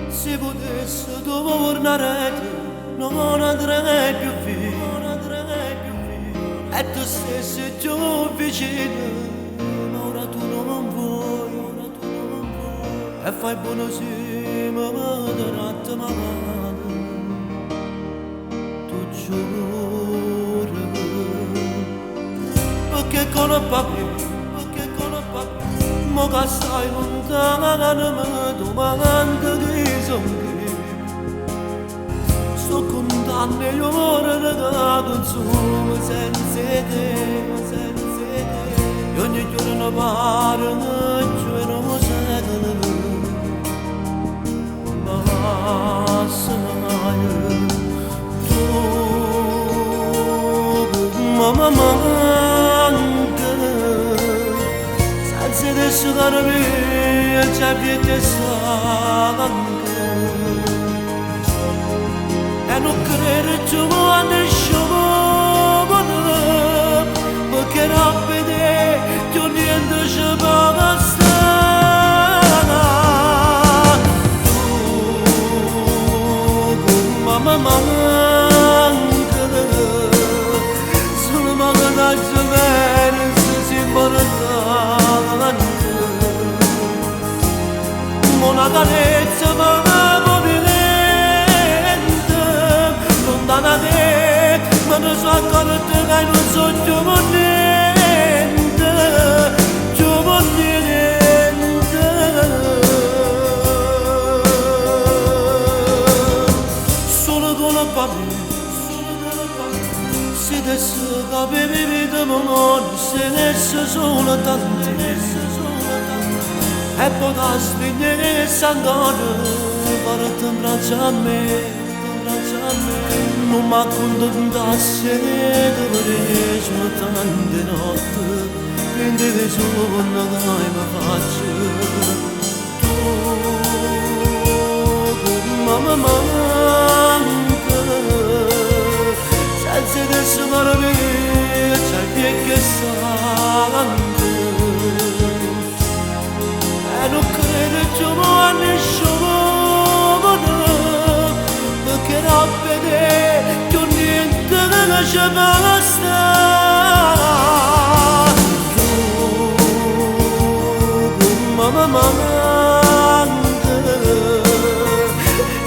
Se potesse tornare, non andrei più via, e tu stessi più vicino, ma ora tu non vuoi, e fai buono sì, ma durante ma tu giuri, perché con papi, mo che stai lontano mi domando chi sono chi. Sto contando le ore che consumo senza te, e ogni giorno pare che non secolo basta mai. Tu mamma manca senza adesso carmi c'è più che stanca. E non credere più a nessuno, perché non vede più niente ci può stare. Tu, mamma manca, solo manca da bene se si importa. Una carezza ma lontana da te, ma non so ancora te che non so più niente, solo con la pace, se adesso capivi vita ma se adesso sono tanti, e poi da svegliare s'andare, per te abbraccia a me. Non mi accontentassi di sono tante notti mentre sono che mi faccio tu mamma manca senza adesso parmi c'è più che sangue e non credo più a nessuno perché non vede più niente che ci basta. Tu, mamma manca,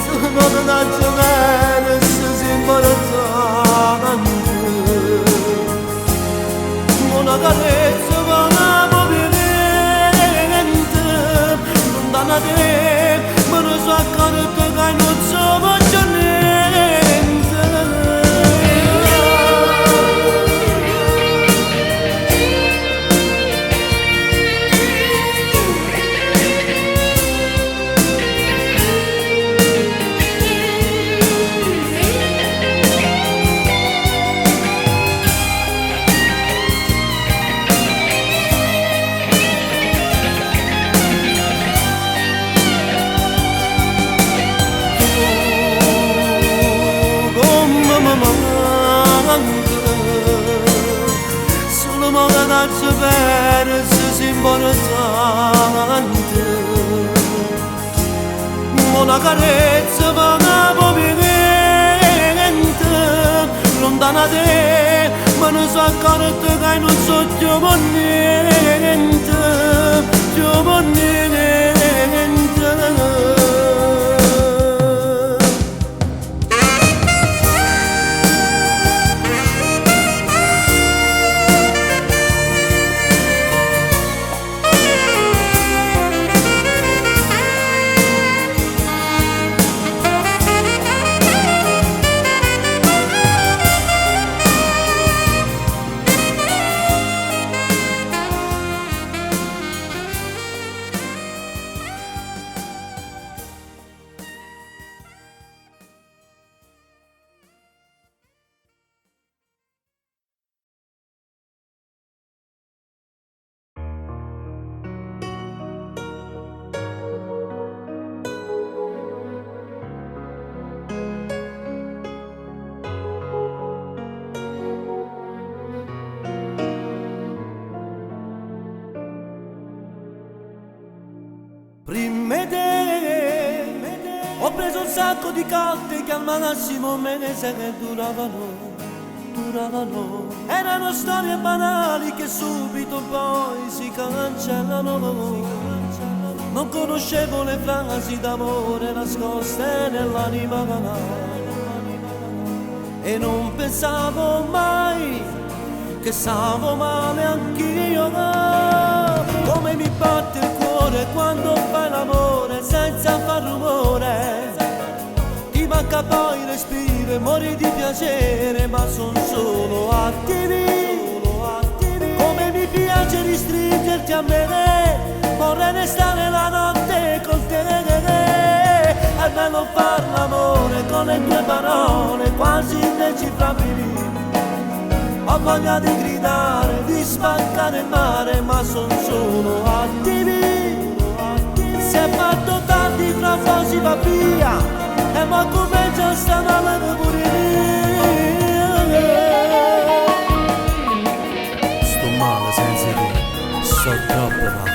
sono venuto bene se si importante. Una carezza ma non niente, lontana da te, ma non so ancora che non so più niente. Solo magari bene se si importante una carezza ma non niente lontana da te ma non so ancora te che non so più niente più niente. Prima te ho preso un sacco di cotte che al massimo mese che duravano. Erano storie banali che subito poi si cancellano. Non conoscevo le frasi d'amore nascoste nell'anima e non pensavo mai che stavo male anch'io. Come mi batte il cuore quando fai l'amore senza far rumore. Ti manca poi il respiro e muori di piacere, ma son solo attimi. Come mi piace ristringerti a me, vorrei restare la notte con te. È bello far l'amore con le tue parole quasi indecifrabili. Ho voglia di gridare, di spaccare il mare, ma son solo attimi. Si è fatto tardi, fra poco va via, e ma come già sta male pure io. Sto male senza te, sto troppo male.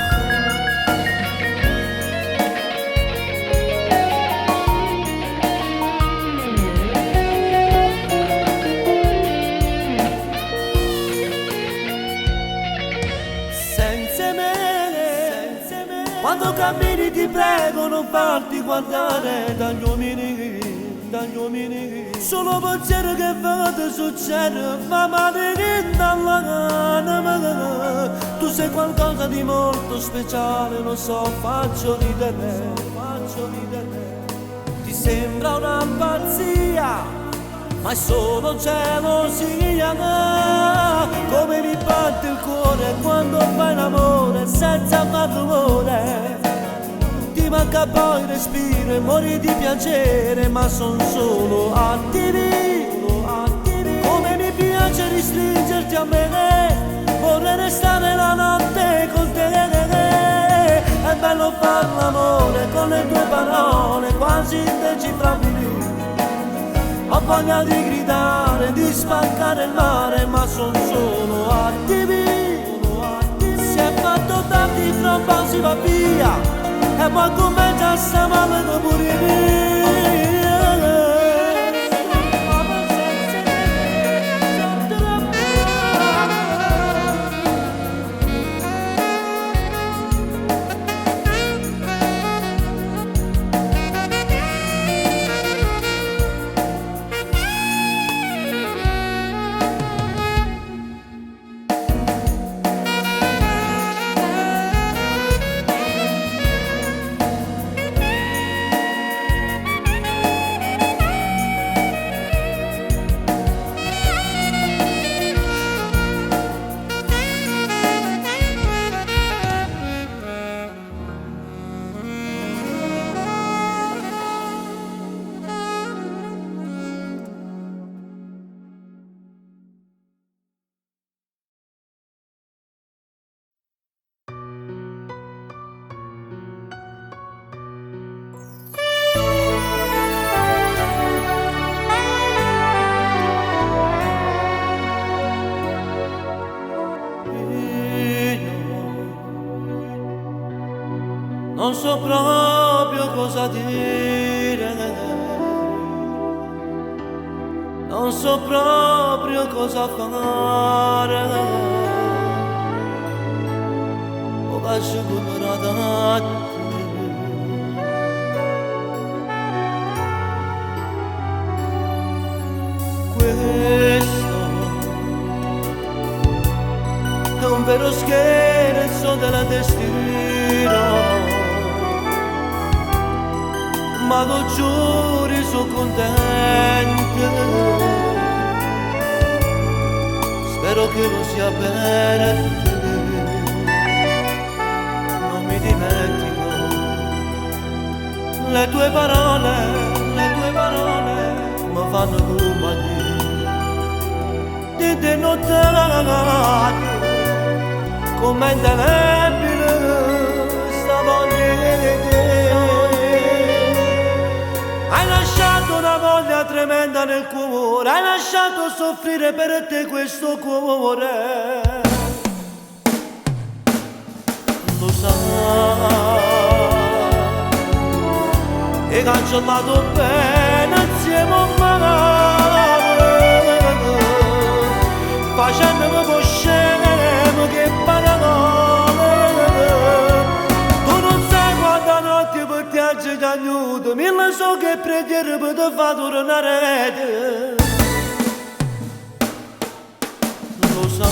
Quando cammini ti prego non farti guardare dagli uomini. Solo pensiero che vado succede, ma male dall'anima. Tu sei qualcosa di molto speciale, lo so, faccio ridere. Ti sembra una pazzia, ma è solo gelosia. Come mi batte il cuore quando fai l'amore senza far rumore. Ti manca poi il respiro e muori di piacere, ma son solo attimi. Come mi piace ristringerti a me, vorrei restare la notte con te. È bello far l'amore con le tue parole quasi indecifrabili. Ho voglia di gridare, di spaccare il mare, ma son solo attimi. Si è fatto tardi, fra un po' si va via, e poi come già sta male pure io. Non so proprio cosa dire, non so proprio cosa fare. Ho lasciato come questo è un vero scherzo della destino. Ma lo giuro sono contento, spero che lo sia per te. Non mi dimentico le tue parole mi fanno compagnia. Di notte come indelebile sta voglia di te. Hai lasciato una voglia tremenda nel cuore, hai lasciato soffrire per te questo cuore. Lo sai, e cancellato bene insieme a me, facendomi po' scemo che parole. Tu non sai quanta notte per ti oggi ti aiuto, mille so che preghiere per te fa tornare. Lo sai,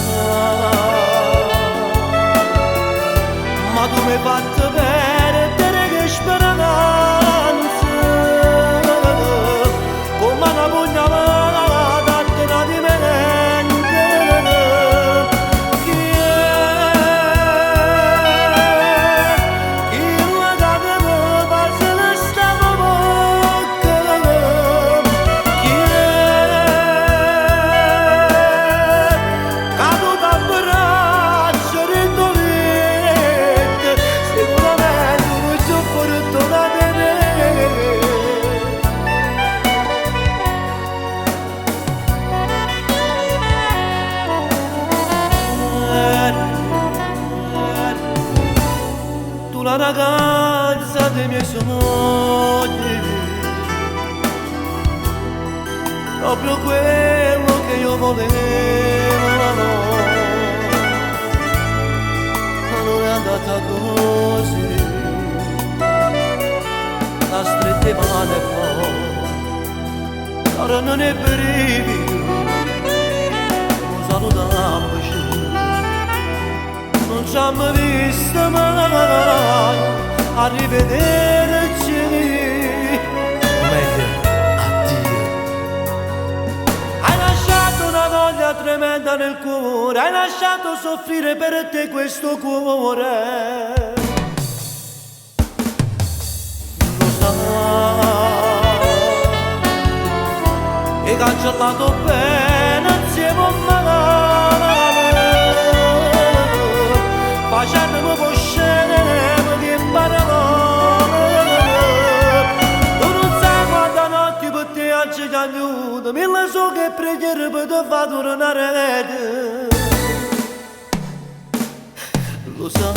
ma tu mi hai fatto perdere che speranza, come una pugnalata appena di mente. Chi la data mi passa la stava bocca? Chi caduta a braccio ridolente, sicuramente non ci ho fortunato te. Tu la ragazza dei miei sogni, proprio quello che io volevo, ma non è andata così. La strette male e poi ora non è brivido, non salutammoci, non ci abbiamo visto mai, arrivederci. Meglio, addio. Hai lasciato una voglia tremenda nel cuore, hai lasciato soffrire per te questo cuore. Lo sai, hai cancellato bene insieme a me, facendomi po' scemo che parole. Tu non sai quanta notte per te oggi ti aiuto, mille so che preghiere per te fa tornare. Lo sai,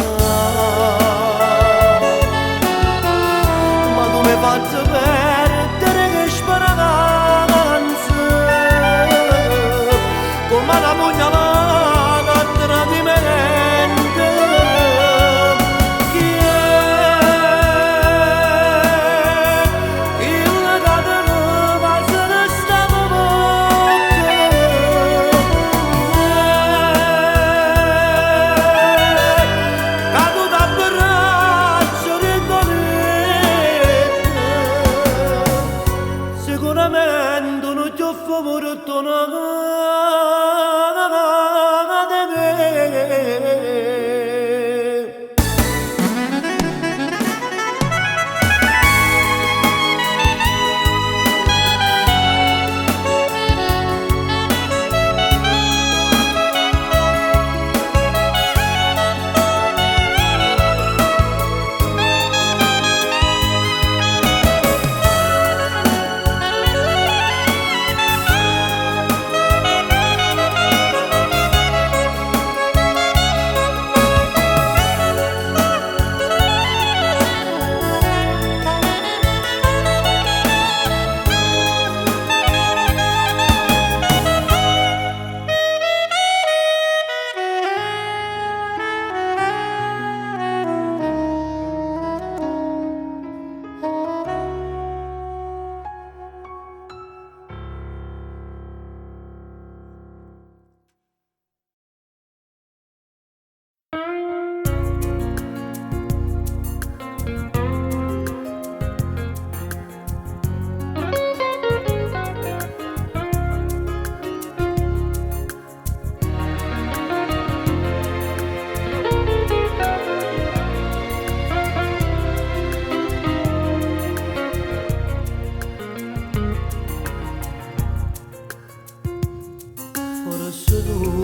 ma tu mi hai fatto perdere che speranza, come una pugnalata a tradimento. Chi la data mi passa la stava bocca? Caduta a braccio ridolente, sicuramente non ti ho fortunato te.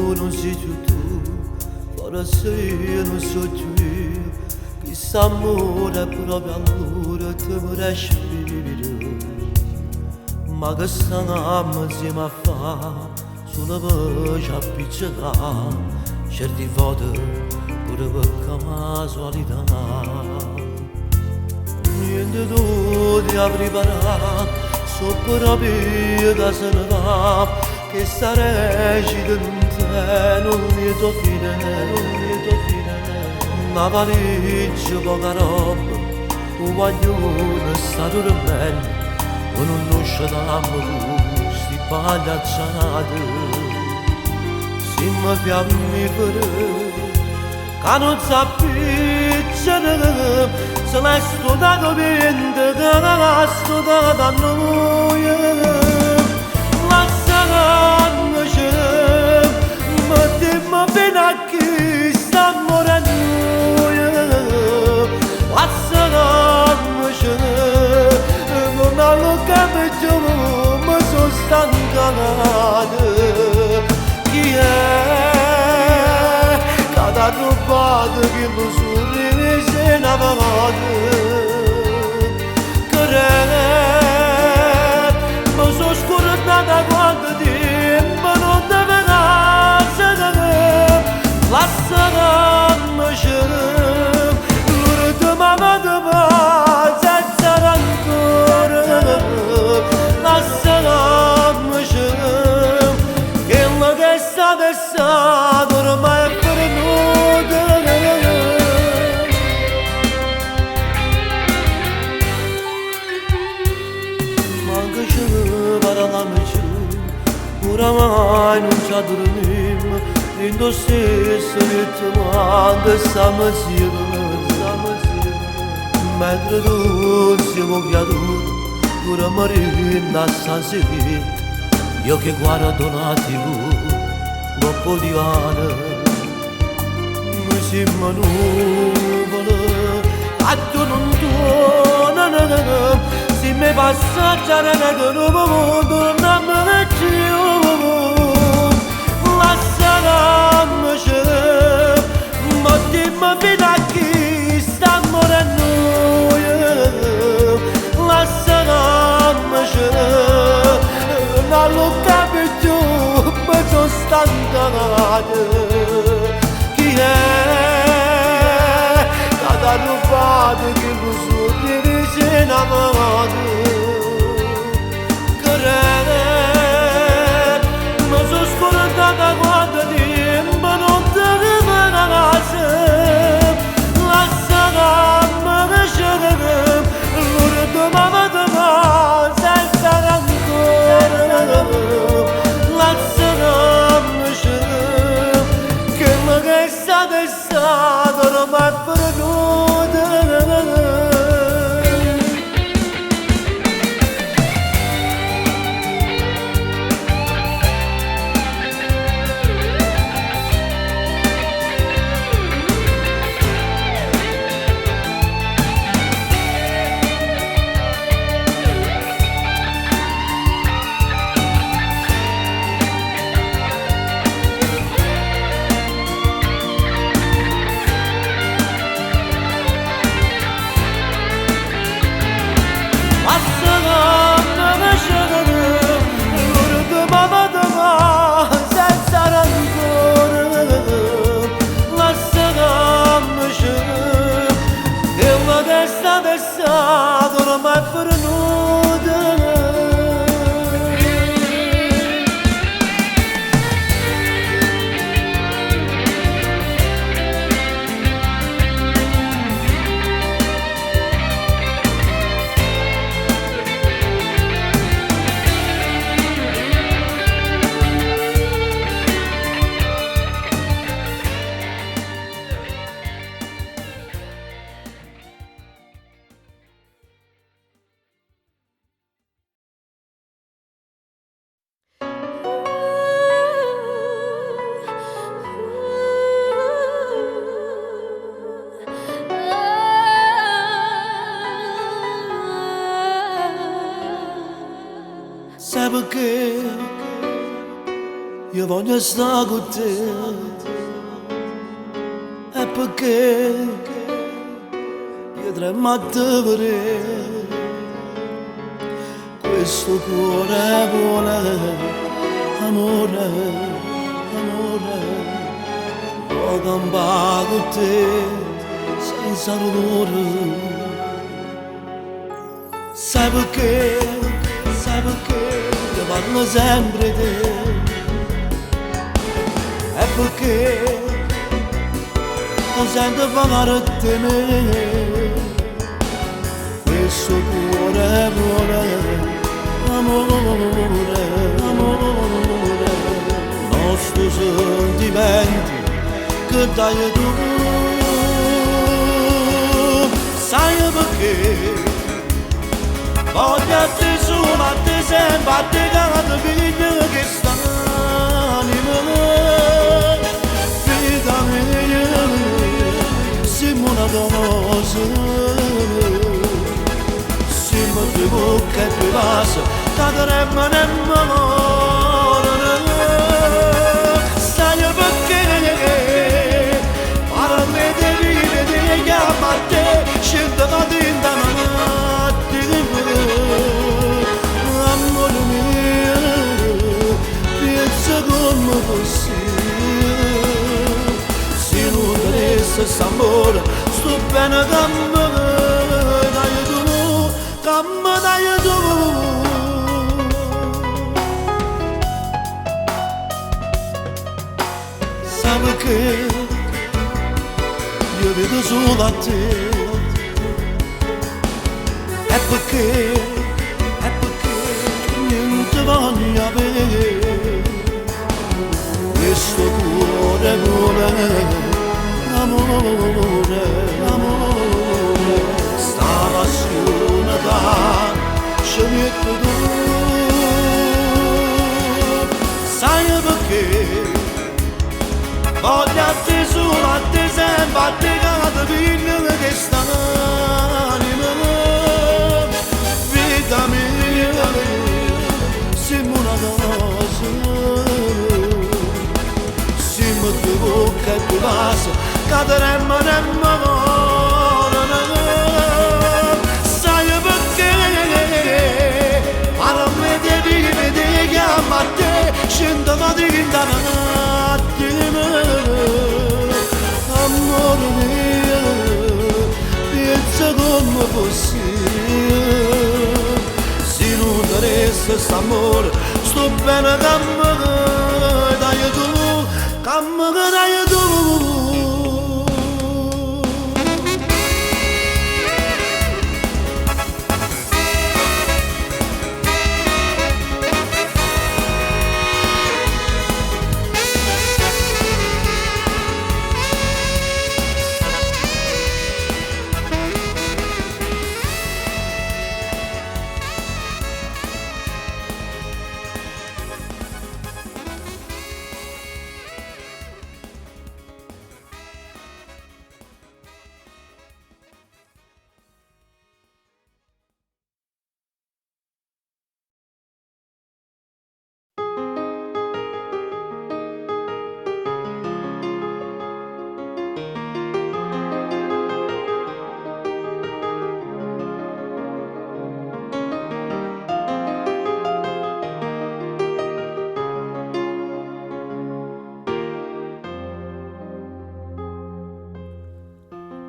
Non sei più tu, forse io non so più io, chissà amore proprio allora te mi respiro, ma che stanno insieme a fa, sulla voce appiccicata, certi volte pure per casualità. niente tu ti apri parà, sopra vita se ne va, che sarei non te, non lieto fine, non lieto fine. Una valigia poca roba, un guaglione sta dormendo, con un uscio d'amore, sti pagliacciate, si mi fiammifere. Che non s'appicciano, se l'è studiato vente, che l'ha studiata noi. Lasciandoci, mettiamo fino a chi sta morendo. Lasciandoci, non hanno capito, ma sono stancate. Chi è? T'ha rubato che lo sorriso è navato, che ma sono scordata quanto tempo non deve nascere, lasciamoci, l'ultima volta senza rancore, lasciamoci, quello che è stato ormai è oramai non ci dormiamo, in lo stesso ritmo anche stiamo insieme, mentre tu siamo creature, pure marina stasera, io che guardo un attimo, dopo divano, noi siamo nuvole, a tu non tornano, se mi passaggiare da nuovo mondo, non me più. Lasciamoci, ma dimmi fino a chi sta morendo. Lasciamoci, non lo capisco, ma sono stancata. Chi è che t'ha rubato che lo sorriso è innamorato? Ma sono scordata quanto tempo non te ne nasce, lasciami crescere, l'ultima volta senza rancore, lasciamoci, quello che è stato ormai è perduto. Ormai perduta. Sai perché io voglio stare con te, è perché io tremo a te vedere, questo cuore vuole amore, amore, voglio campare con te senza dolore. Sai perché, ti parlo sempre di te. È perché non sento parlare di me. Questo cuore vuole amore, amore, nostro sentimento che dai tu. Sai perché voglio a te solo, a te sempre, a te cada figlio che sta anima. Vita mia, siamo una cosa, siamo due bocche e due vasi, cadremo nel mare. Sai perché parli di vita, di chiama a te, scendo da tinta amore mio, pensa come fosse. Se non dovesse s'amore, sto bene come dai tu, come dai tu. Sai perché io vedo solo a te. È perché niente voglio avere, questo cuore vuole amore, amore, sta passione da ci metto tu. Sai perché voglio a te solo, a te sempre, a te cada figlio che sta vita mia, siamo una cosa, siamo due bocche e due vasi, cadremo nel mare. Sai perché parli di vita, di chiama a te, scendo da tinta un attimo. Amore mio, pensa come fosse. Se non dovesse s'amore, sto bene come dai tu, come dai tu.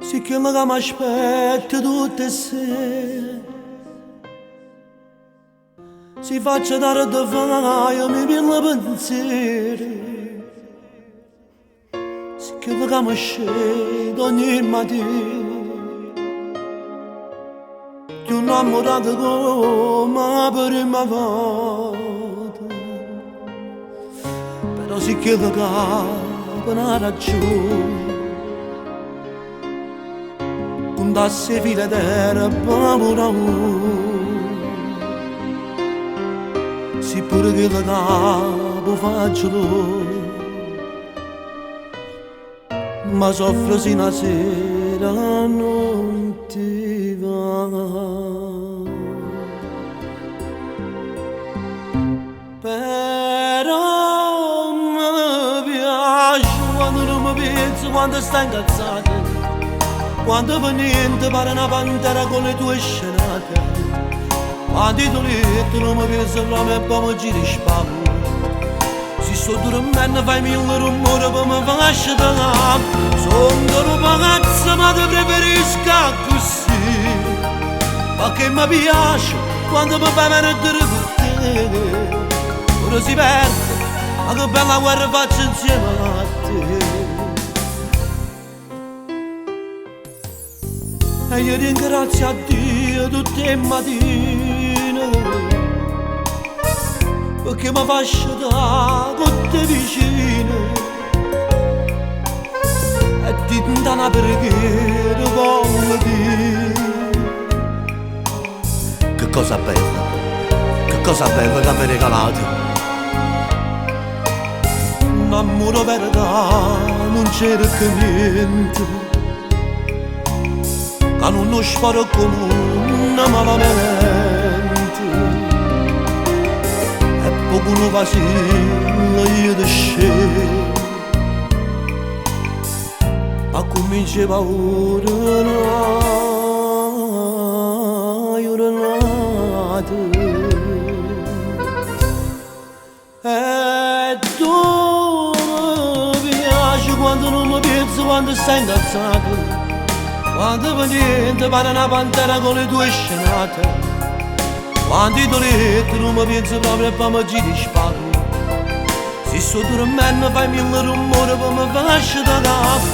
Sì che mi aspetta tutte sere, si faccia dare da fare, mi viene pensieri. Sì che mi scendo ogni mattina, ti ho innamorato come per prima volta. Però sì che mi capo una ragione, dasse file d'erba pure si pure che la capo faccio tu, ma soffro se una sera non ti va. Però mi piace quando non mi penso, quando stai incazzato, quando per niente pare una pantera con le tue scenate, quando tu letto non mi penso proprio e poi mi giri spalle. Se sto dormendo fai mille rumori per mi far da sono un ragazzo ma ti preferisco così. ma che mi piace quando mi fai perdere con te. Ora si perde, ma che bella guerra faccio insieme a te. E io ringrazio a Dio tutte le mattine, perché mi faccio da con te vicine. E ti da una preghiera voglio dire che cosa bella che mi regalate. Un amore verità non cerca niente, che non sparo comune malamente. E poco non vacilla io di scena, ma cominciava e tu mi piaci quando non mi pensi, quando stai incazzato, quando per niente pare una pantera con le tue scenate, quando i doletti non mi pensi proprio e poi mi giri spago. Se sto dormendo fai mille rumore per mi faccio da capo.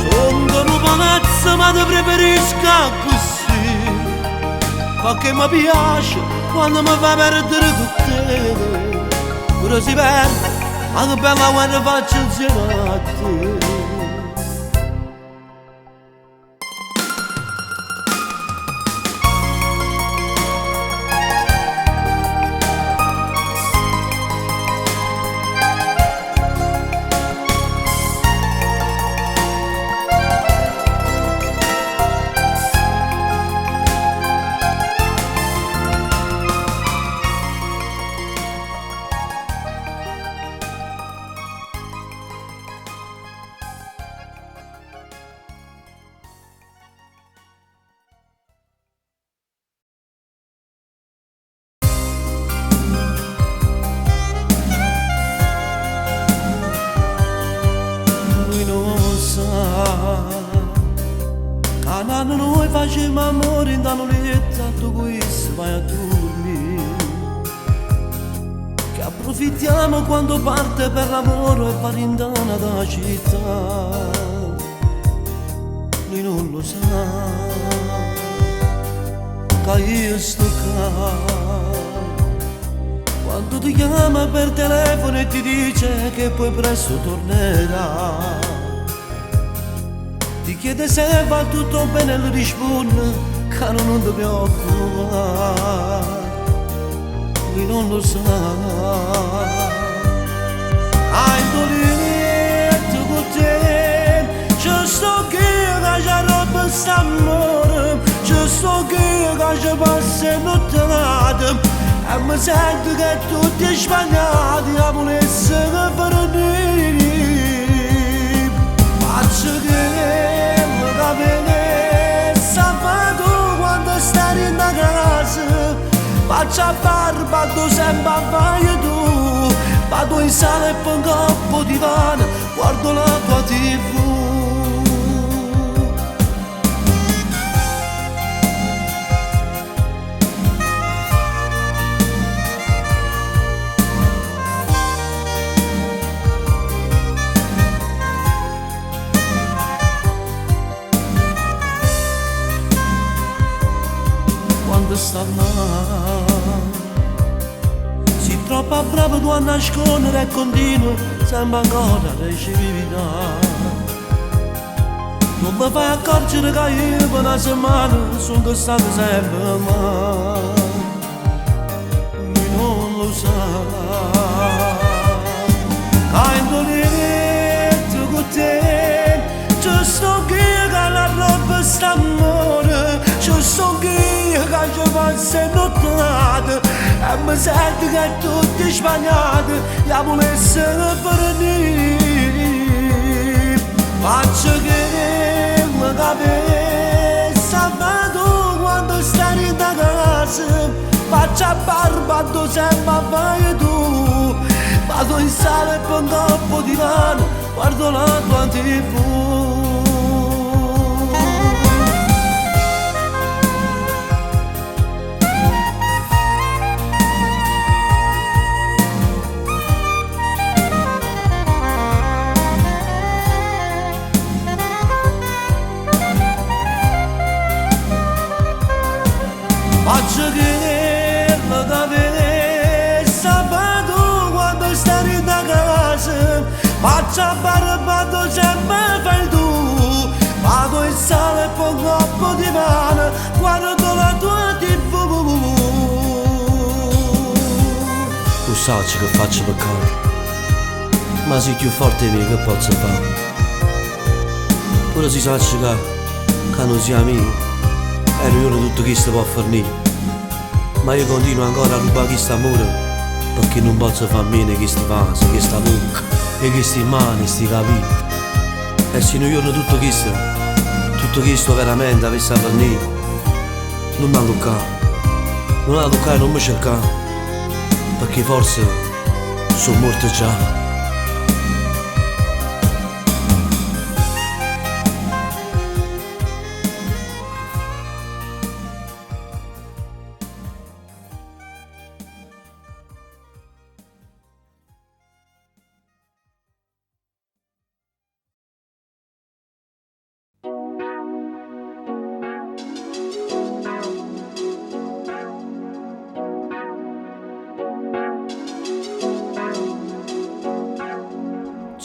Sono un palazzo ma ti preferisco così, perché mi piace quando mi fai perdere con te. Ora si perde, ma che bella guerra faccio insieme a te. Quando noi facciamo amore in da letto, tu questo vai a dormire, che approfittiamo quando parte per lavoro e va rindana da città. Lui non lo sa che io sto qua, quando ti chiama per telefono e ti dice che poi presto tornerà. Ti chiede se va tutto bene e lui risponde che non ti preoccupare. Lui non lo sa. Hai doletto con te, ci sto che ci roba st'amore, ci sto che ci passa nottate, e mi sento che tutti sbagliati a voler essere per noi. Faccio che mi capire sabato quando stai in casa, faccio a barba tu sempre vai tu, vado in sala e pongo un po' di divano, guardo la tua TV. Quando sta là, sei troppo bravo tu a nascondere e continua sempre ancora a recività. Non mi fai accorgere che io per una settimana sono stato sempre male. Lui non lo sa. Quando letto con te, ci sto che la roba sta amore, ci sto che ci passa nottate, e mi sento che tutti sbagliati e vuole essere per noi. Faccio che mi capisci sabato quando stai in casa, faccio a barba tu sempre vai tu, vado in sala e pongo un po' di divano, guardo la tua TV. Faccio che la cave sabato quando stai da casa, faccio a barbato sempre fai tu, vado il sale e pongo un po' di pane, guardo la tua TV. Tu sai che faccio peccato, ma sei più forte di me che posso fare. Ora si sa che non siamo amici, e non tutto chi si può fornire. Ma io continuo ancora a rubare questo amore, perché non posso far meno che sti vasi, che sta bocca, e che sti mani, sti capelli. E se non io tutto questo veramente avesse a fornire, non mi ha toccato, non mi cercare, perché forse sono morto già.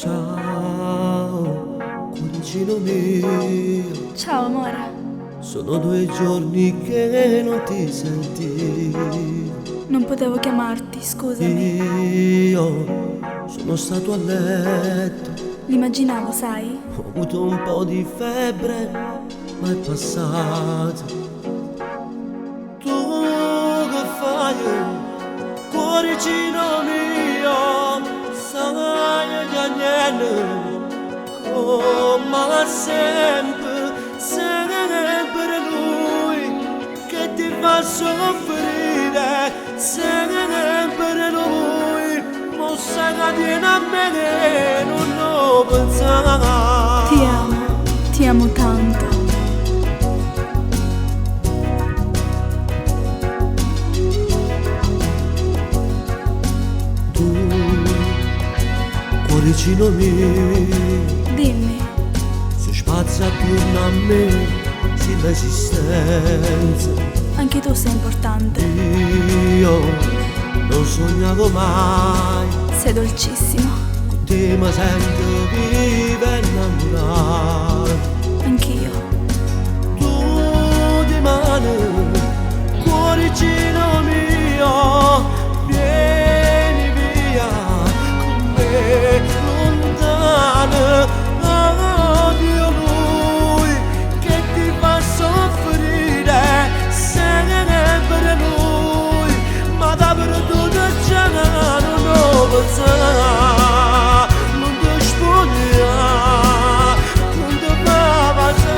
Ciao, cuoricino mio. Ciao amore. Sono 2 giorni che non ti sentivo. Non potevo chiamarti, scusami. Io sono stato a letto, L'immaginavo, sai? ho avuto un po' di febbre, ma è passato. Tu che fai, cuoricino mio, sai che niente, come sempre lui che ti fa soffrire, sempre lui, mossa che tiene a me che non lo pensare. Ti amo tanto. Tu, cuoricino mio, Dimmi, si spazza attorno a me, sì l'esistenza. anche tu sei importante. Io non sognavo mai, Sei dolcissimo. con te mi sento vivo e innamorato. Anch'io. Tu di mano, cuoricino mio, vieni via con me lontano. Odio lui che ti fa soffrire, sempre lui, ma da perduto già non lo pensare, non ti spogliare, non ti fa passare,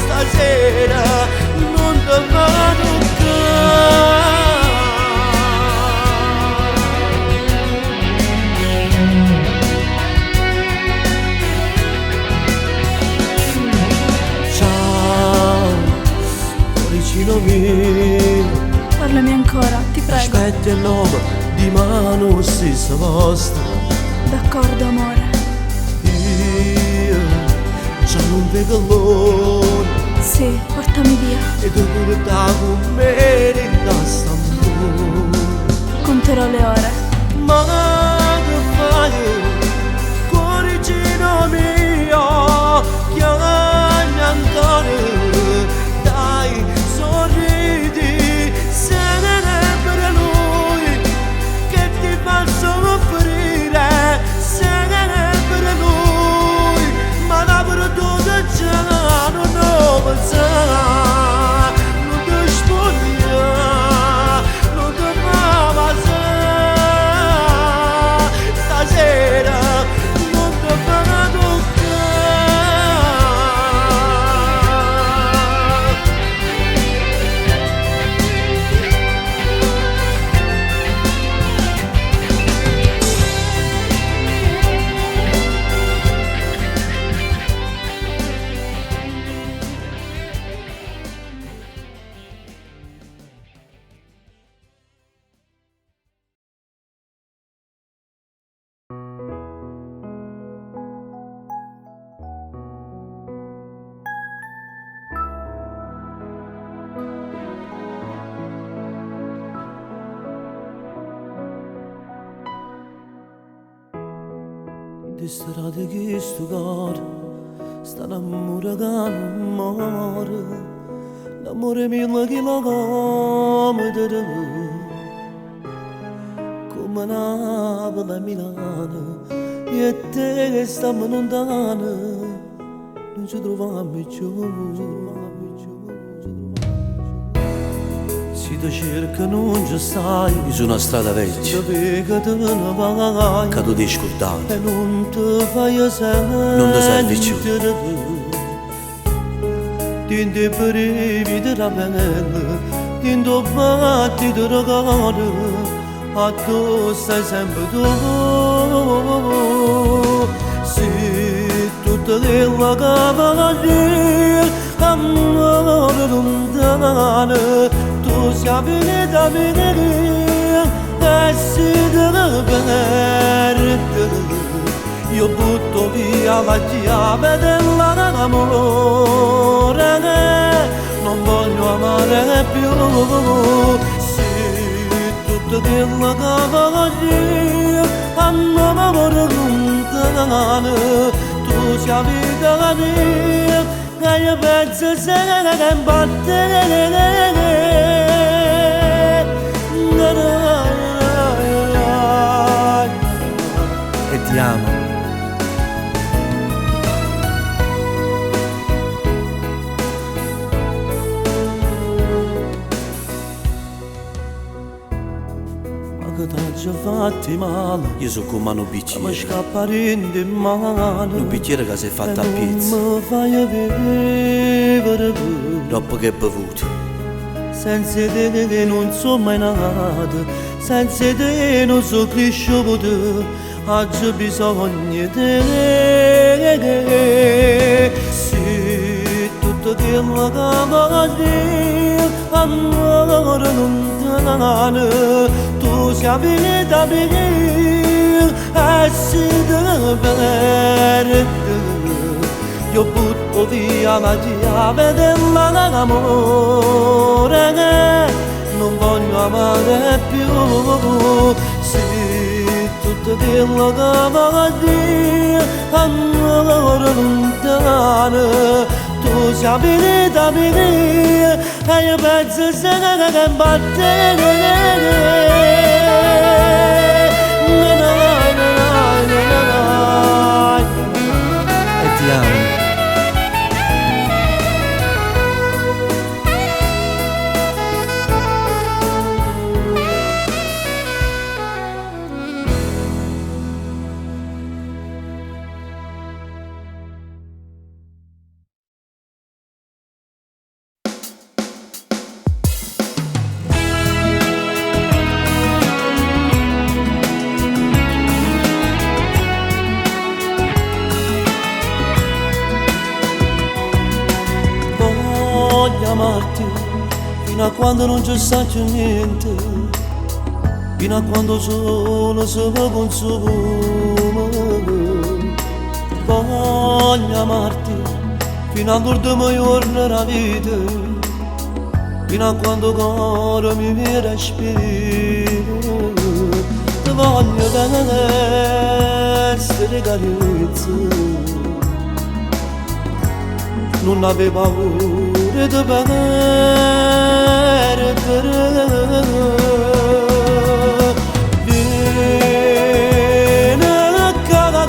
stasera non ti va a toccare. Ciao, cuoricino mio, Parlami ancora, ti prego. aspetta il nome di mano stessa vostra. D'accordo, amore. Io già non vedo l'ora Sì, portami via. e tu porta con me da Istanbul. Conterò le ore. Ma che fai, cuoricino mio, chiami ancora, dai, sorridi, sempre lui che ti fa soffrire, sempre lui, ma da perduto già non lo pensare, non ti spogliare, non ti fa passare, stasera non ti fa toccare. strade che sto cuore sta innamora che non muore, l'amore mio che la come te come Napoli e Milano, io e te che stiamo lontano, non ci troviamo più. Si ti cerca non ci stai, su una strada vecchia, che te ne vai, che tu ti scordato, e non ti fai sentire, non ti serve più. Tinti brevi della pelle, tinto batti del cuore, a tu stai sempre tu. Se tutta quella che va lì, amore lontano, tu sei venuta a venire e si deve perdere. Io butto via la chiave dell'amore, non voglio amare più. Se tutto quello che voglio, amore lontano, tu sei vita mia, e io penso se ne battere. e ti amo. Che t'ha fatti male, Io sono come un mi bicchiere, scappare in mano, un bicchiere che si è fatto a non pezzi, mi fai vivere più. dopo che hai bevuto. Senza te non sono mai nato, senza te non sono cresciuto, oggi bisogno di te. Se tutto quello che voglio, amore lontano, tu sei venuta a venire e si deve perdere. Io butto via la chiave dell'amore, non voglio amare più. Se tutto quello che voglio, amore lontano, tu sei venuta a venire e io penso se ne battere. E ti amo. Voglio amarti fino a quando non ci sta più niente, fino a quando solo si consuma. Voglio amarti fino all'ultimo giorno della vita, fino a quando cuore mi respira. Ti voglio essere carezza, non avevo paura di perdere. Vieni a casa,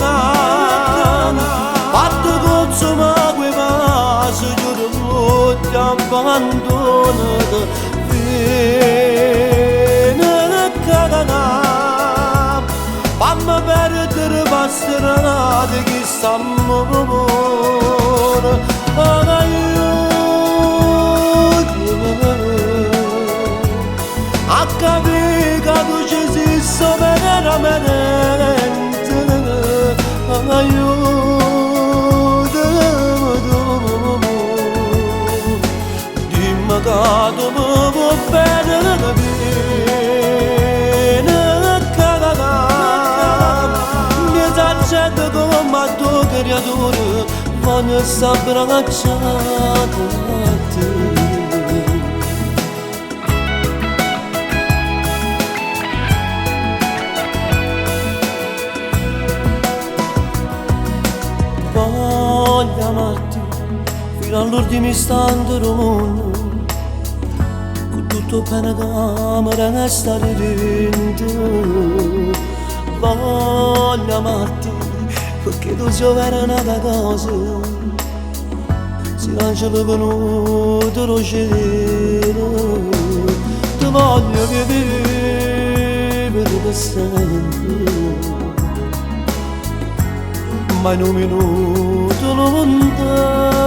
fatto consumare quei passi, io ti abbandono. Vieni a casa, fammi perdere la strada che stiamo a capire che tu ci sei veramente, aiutami, dimmi che tu mi vuoi bene, vieni a casa, mi saccendo come a tua creatura, voglio stare abbracciato a te. l'ultimo istante del mondo, con tutto bene camera e stare dentro. Voglio amarti perché tu sei vera una cosa, si lancia venuto lo cielo. Ti voglio vivere per sempre, ma in un minuto lontano.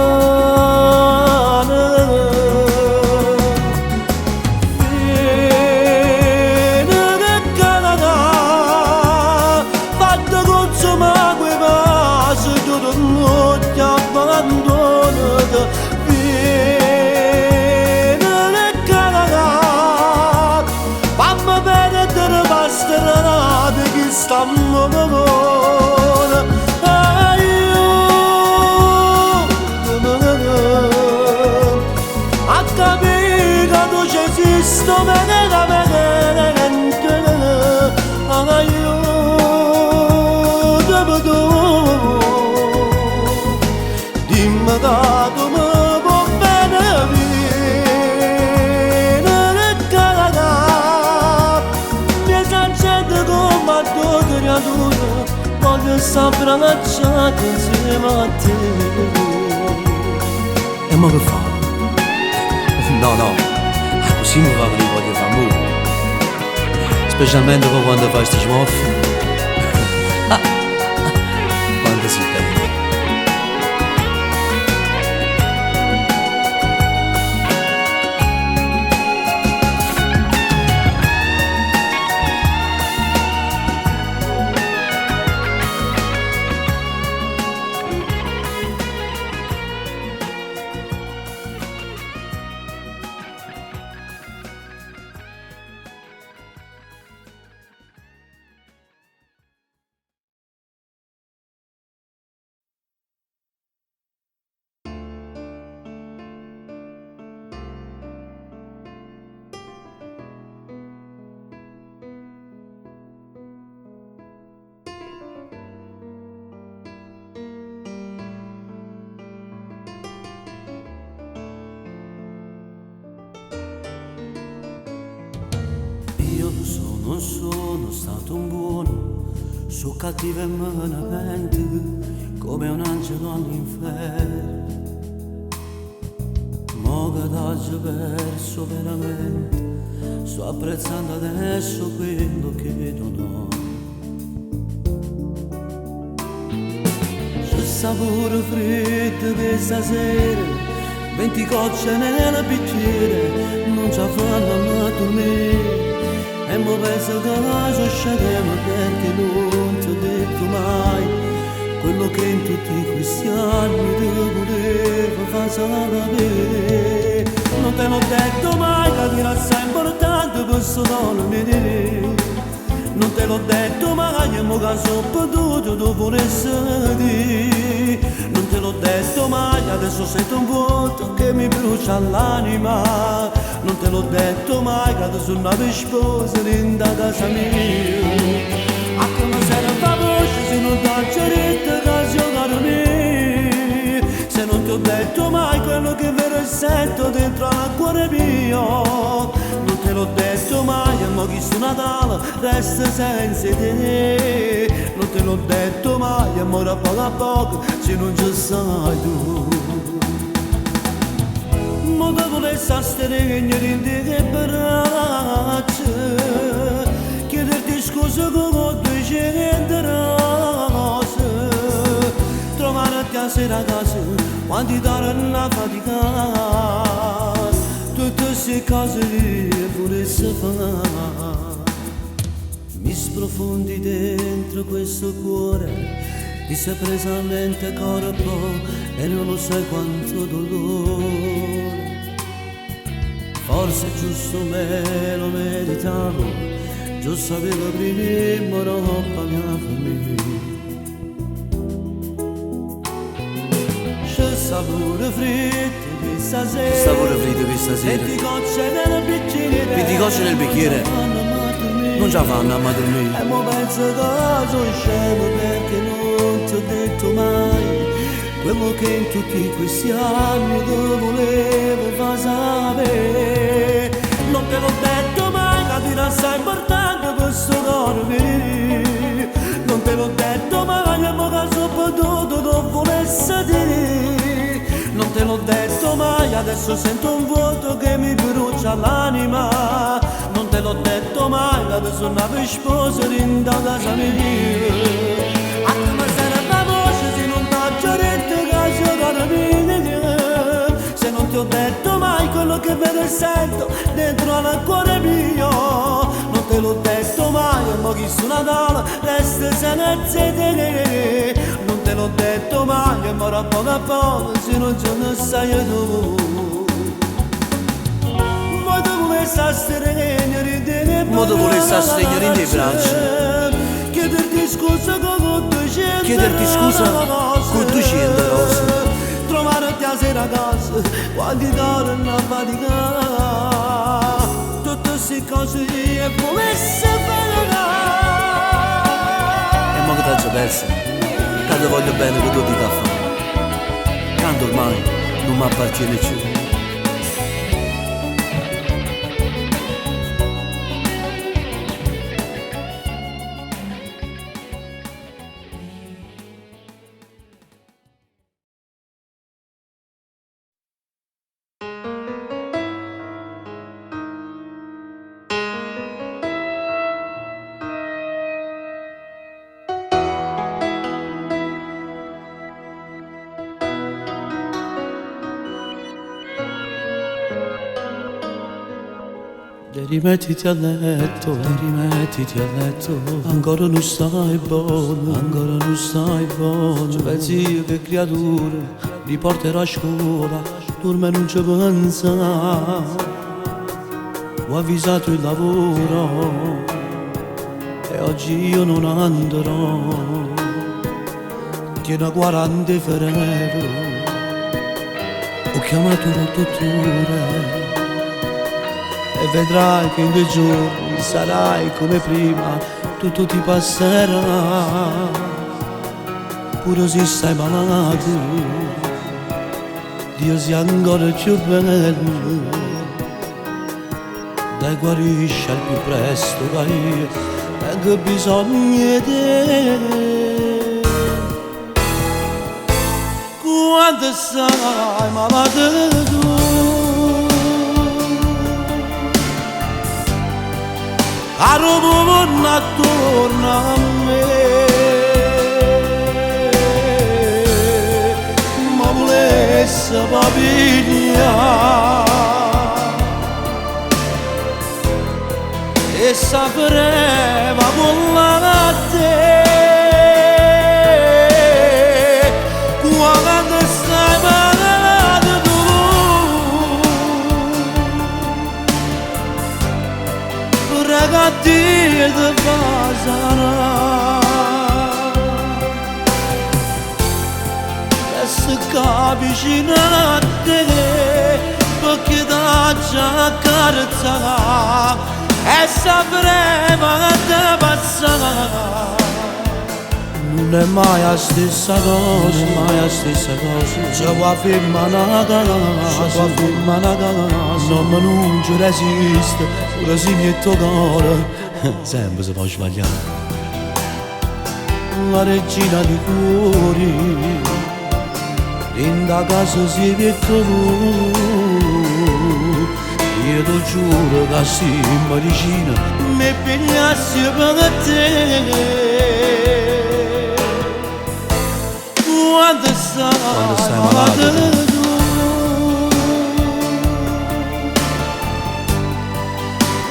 Vieni che cala, fatta consumare quei vasi, tutto non ti abbandonati. Vieni che cala, fammi bene e te ne basterà di chi sta morendo. Sto veramente aiutami tu, dimmi che tu mi puoi bene venire cara, mi sancendo come a tua creatura, voglio sempre abbracciare insieme a te. E mo che fa? No. Così mi va che li voglio fare mu, specialmente quando fai sti smorfi. Quando si bene. Io lo so, non sono stato un buono, so cattivo e me ne pento, come un angelo all'inferno. Mo che t'ho perso veramente, sto apprezzando adesso quello che non ho. C'è sapore freddo questa sera, 20 gocce nel bicchiere, non ci fanno a dormire. E mo penso che sono scemo perché non ti ho detto mai quello che in tutti questi anni ti volevo far sapere. Non te l'ho detto mai che ti era sempre importante questo dormire. Non te l'ho detto mai e mo che sono perduto tu volessi dire. Non te l'ho detto mai, adesso sento un vuoto che mi brucia l'anima. Non te l'ho detto mai che sono una sposa dentro casa mia. A come serve la voce se non t'ho detto che giocare me. Se non ti ho detto mai quello che vero sento dentro al cuore mio. Non te l'ho detto mai e mo chi su Natale resta senza te. Non te l'ho detto mai e mo da poco a poco se non ci sai tu. Mo te volessi stregno di te che braccia, chiederti scusa con 200 rose, trovarti a sera a casa, quanti danno la fatica, tutte queste cose che volessi fare. Mi sprofondi dentro questo cuore, ti sei presa a mente corpo e non lo sai quanto dolore. Forse giusto me lo meditavo, già sapevo prima roba mia famiglia. C'è sapore fritto questa sera, Sapore fritto questa sera, 20 gocce nel bicchiere, 20 gocce nel bicchiere, non ce la fanno a dormire. E mo penso che sono scemo perché non ti ho detto mai quello che in tutti questi anni ti volevo far sapere. Non te l'ho detto mai, capirà assai importante questo cuore. Non te l'ho detto mai, ma che sono potuto non volesse dire. Non te l'ho detto mai, adesso sento un vuoto che mi brucia l'anima. Non te l'ho detto mai, adesso una sposa in da casa mia. A come sarebbe la voce se non t'ho detto che giocare mia. Se non ti ho detto mai quello che vedo e sento dentro al cuore mio. Non te l'ho detto mai, ma chi su Natale resta senza te. Non te l'ho detto mai, ma ora poco a poco se non ce ne sai tu. Ma tu volessi astegnere in te, Ma tu volessi astegnere in te braccia. chiederti scusa con 200 Chiederti scusa con 200 cose. Trovarti a sera a casa quando torno a faticare. Tutte queste cose che volessi fare. E mo che t'hai perso? Quando voglio bene che tu dica a fare. Tanto ormai non mi appartiene più. Rimettiti a letto, ancora non stai buono, Ci pensi io che creatura li porterò a scuola, dorme non ci pensa. Ho avvisato il lavoro e oggi io non andrò. Tiene 40 ferro, ho chiamato il dottore. E vedrai che in 2 giorni sarai come prima, tutto ti passerà. Pure se stai malato, Dio sia ancora più bello. Dai guarisci al più presto, vai, perché bisogna di te. Quando stai malato tu, a Roma attorno a me, ma volesse papiglia e sapeva con la te. Quando stai malato tu, ragazzi di Fasana, e se vicino a te, perché da già carezza e sapremo che passare. Non è mai la stessa cosa, ci va ferma una casa, non mi non ci resiste, pure se mi è tuo cuore, sempre si può sbagliare. La regina di cuori, in da casa si vede tu, io ti giuro che se medicina mi pigliassi per te. Quando stai malato tu,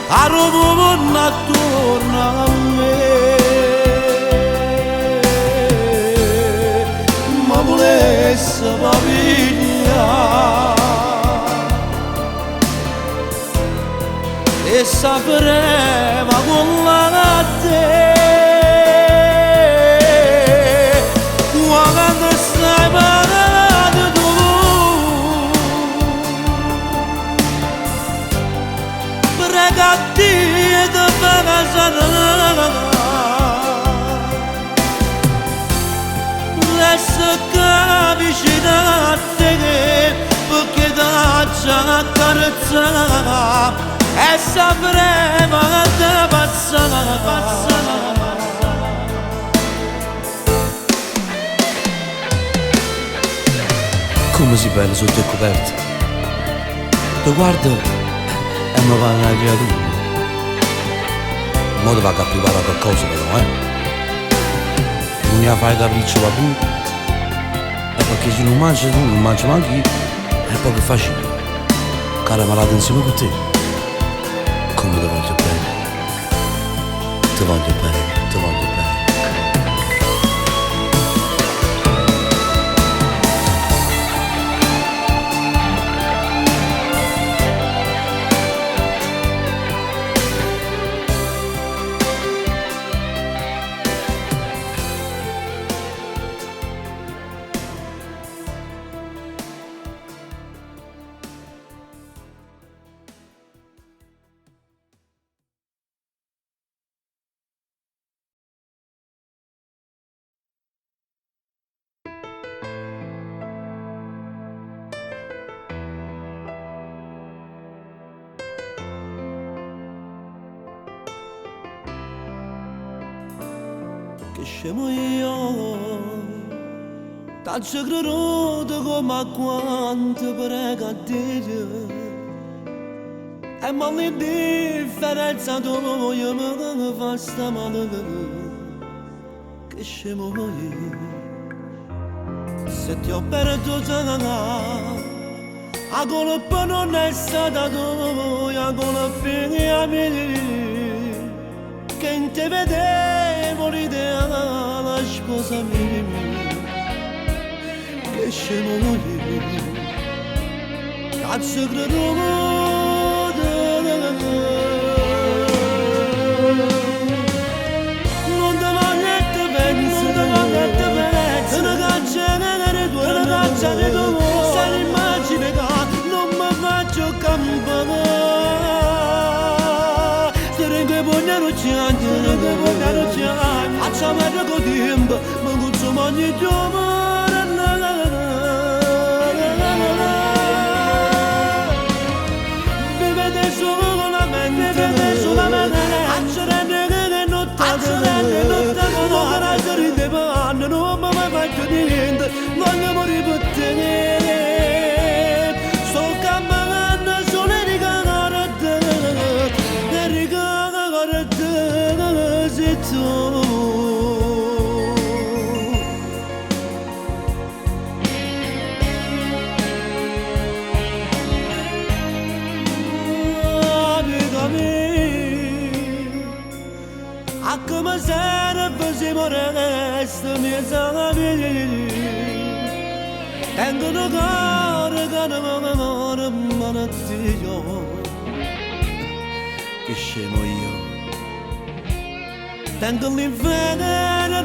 a Roma attorno a me, ma volesse papiglia e sapeva con la te. Quando stai malato tu, pregati di Fasana, resta stacca vicino a te perché da già carezza e sapremo che te passa. Come si bella sotto il coperto. Ti guardo e mi va una creatura. Mo ti va a privare qualcosa però, non mi fai capriccio va tu. E perché se non mangi tu, non mangi manco io. È poco facile. Cara malata insieme con te. Come ti voglio bene. Ti voglio bene, ti voglio bene. Che scemo io, t'ho creduto come a quanto prega a dire. E ma l'indifferenza tua mi fa sta male. Che scemo io, se ti ho perduto a colpa non è stata tua, a colpa è mia. Che in te vedevo l'idea la sposa mia. Che scemo io, cazzo credo. Non ti voglio e te penso, non ti voglio e te penso. Una caccia di tuo, se l'immagine che non mi faccio campare. Facciamo il con tempo, ma non so mai più amore. Vivete solamente, accerende che notte, non carattere di panno, non mi faccio niente, voglio morire per te. Sto camminando solo e ricagare te, e ricagare te, sei tu. Come se ne fossimo resti mi sapevi. Tengo un cuore che non mi malattia. Che scemo io. Tengo l'inferno.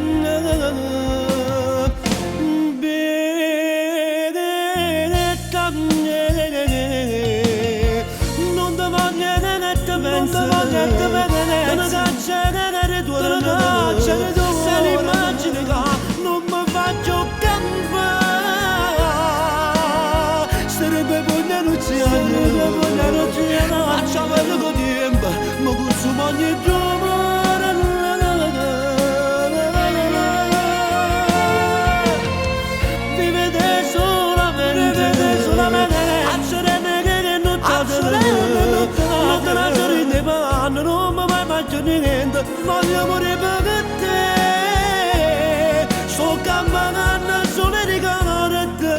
Benedetta. Non ti voglio e te penso. Una caccia di tuo, se l'immagine che non mi faccio campare. Sarebbe buona noce, facciamo il con tempo, ma consumo ogni giorno. Vivete solamente, accerene che non non mi faccio niente, voglio morire per te. Sto camminando solo e ricordare te,